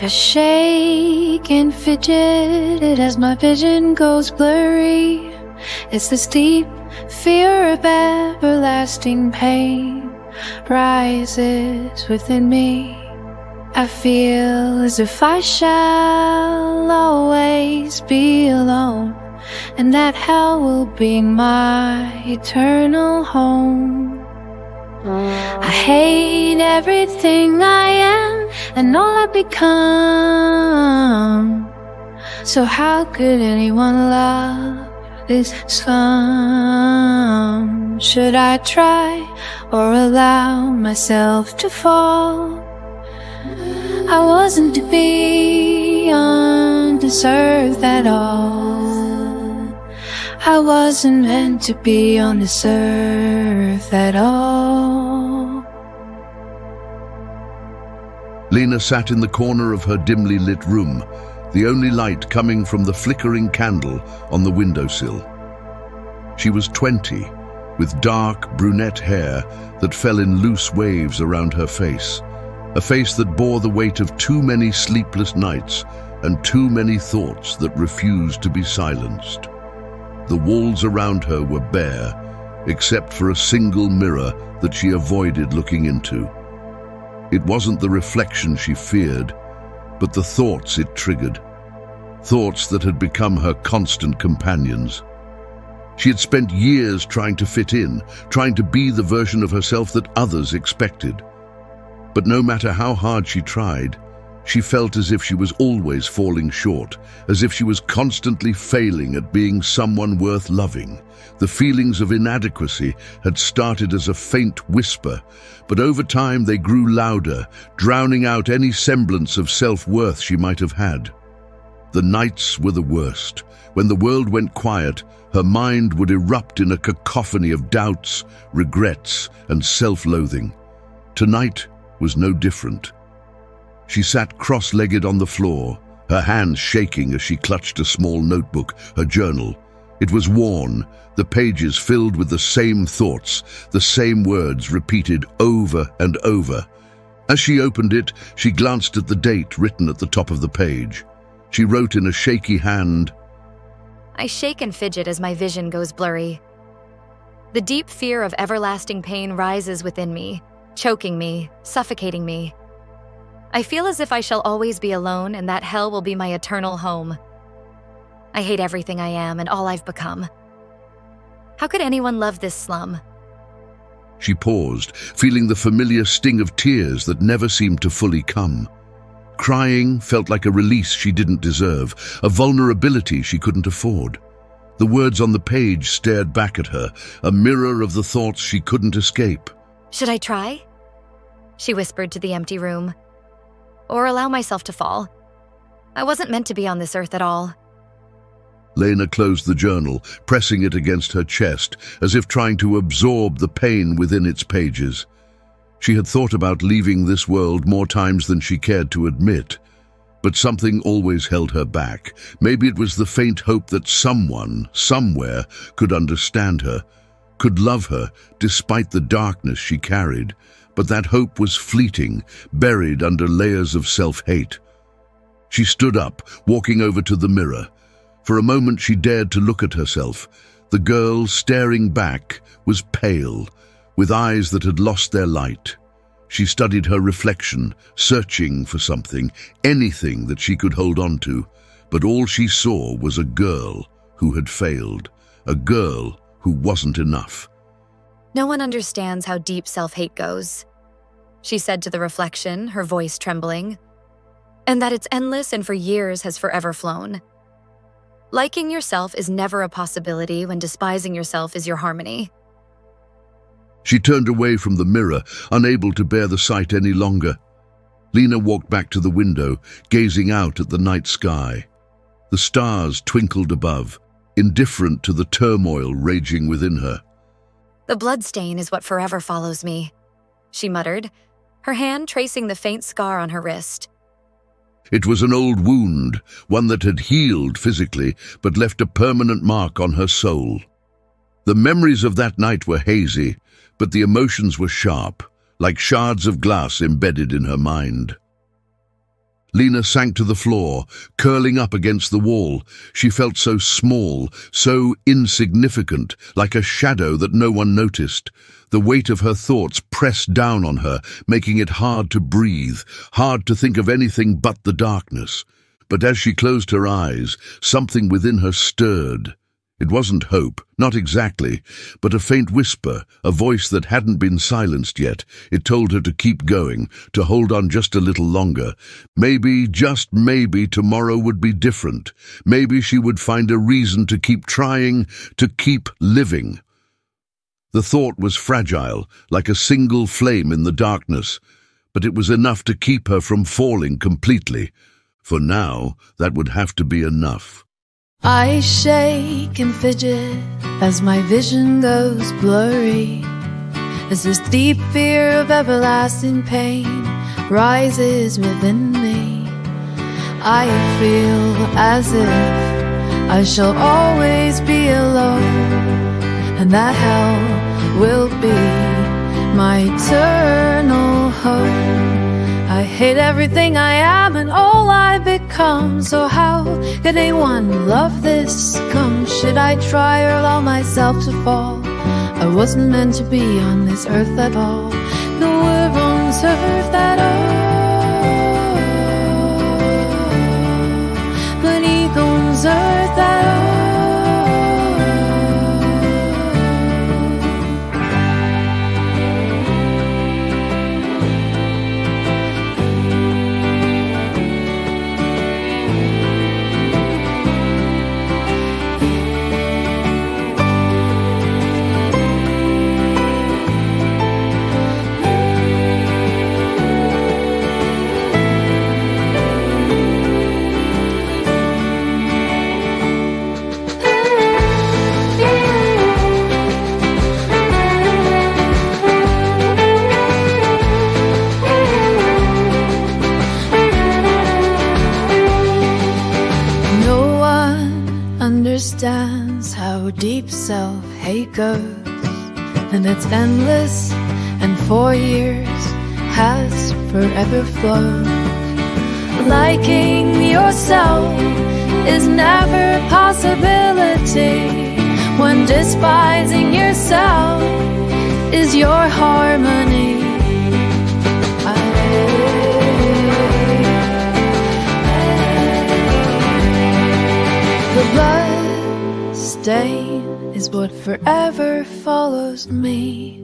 I shake and fidget as my vision goes blurry. It's this deep fear of everlasting pain rises within me. I feel as if I shall always be alone, and that hell will be my eternal home. I hate everything I am and all I've become. So how could anyone love this slum? Should I try or allow myself to fall? I wasn't to be on this earth at all. I wasn't meant to be on this earth at all. Lena sat in the corner of her dimly lit room, the only light coming from the flickering candle on the windowsill. She was 20, with dark brunette hair that fell in loose waves around her face, a face that bore the weight of too many sleepless nights and too many thoughts that refused to be silenced. The walls around her were bare, except for a single mirror that she avoided looking into. It wasn't the reflection she feared, but the thoughts it triggered. Thoughts that had become her constant companions. She had spent years trying to fit in, trying to be the version of herself that others expected. But no matter how hard she tried, she felt as if she was always falling short, as if she was constantly failing at being someone worth loving. The feelings of inadequacy had started as a faint whisper, but over time they grew louder, drowning out any semblance of self-worth she might have had. The nights were the worst. When the world went quiet, her mind would erupt in a cacophony of doubts, regrets, and self-loathing. Tonight was no different. She sat cross-legged on the floor, her hands shaking as she clutched a small notebook, her journal. It was worn, the pages filled with the same thoughts, the same words repeated over and over. As she opened it, she glanced at the date written at the top of the page. She wrote in a shaky hand, I shake and fidget as my vision goes blurry. The deep fear of everlasting pain rises within me, choking me, suffocating me. I feel as if I shall always be alone and that hell will be my eternal home. I hate everything I am and all I've become. How could anyone love this slum? She paused, feeling the familiar sting of tears that never seemed to fully come. Crying felt like a release she didn't deserve, a vulnerability she couldn't afford. The words on the page stared back at her, a mirror of the thoughts she couldn't escape. Should I try? She whispered to the empty room. Or allow myself to fall. I wasn't meant to be on this earth at all. Lena closed the journal, pressing it against her chest, as if trying to absorb the pain within its pages. She had thought about leaving this world more times than she cared to admit, but something always held her back. Maybe it was the faint hope that someone, somewhere, could understand her, could love her despite the darkness she carried. But that hope was fleeting, buried under layers of self-hate. She stood up, walking over to the mirror. For a moment she dared to look at herself. The girl, staring back, was pale, with eyes that had lost their light. She studied her reflection, searching for something, anything that she could hold on to. But all she saw was a girl who had failed, a girl who wasn't enough. No one understands how deep self-hate goes, she said to the reflection, her voice trembling, and that it's endless and for years has forever flown. Liking yourself is never a possibility when despising yourself is your harmony. She turned away from the mirror, unable to bear the sight any longer. Lena walked back to the window, gazing out at the night sky. The stars twinkled above, indifferent to the turmoil raging within her. The bloodstain is what forever follows me, she muttered, her hand tracing the faint scar on her wrist. It was an old wound, one that had healed physically, but left a permanent mark on her soul. The memories of that night were hazy, but the emotions were sharp, like shards of glass embedded in her mind. Lena sank to the floor, curling up against the wall. She felt so small, so insignificant, like a shadow that no one noticed. The weight of her thoughts pressed down on her, making it hard to breathe, hard to think of anything but the darkness. But as she closed her eyes, something within her stirred. It wasn't hope, not exactly, but a faint whisper, a voice that hadn't been silenced yet. It told her to keep going, to hold on just a little longer. Maybe, just maybe, tomorrow would be different. Maybe she would find a reason to keep trying, to keep living. The thought was fragile, like a single flame in the darkness, but it was enough to keep her from falling completely. For now, that would have to be enough. I shake and fidget as my vision goes blurry, as this deep fear of everlasting pain rises within me. I feel as if I shall always be alone, and that hell will be my eternal home. I hate everything I am and all I've become. So how could anyone love this come? Should I try or allow myself to fall? I wasn't meant to be on this earth at all. No, we're on this earth at all, but he owns earth at all. Understands how deep self-hate goes, and it's endless, and 4 years has forever flown. Liking yourself is never a possibility when despising yourself is your harmony. The blood stain is what forever follows me.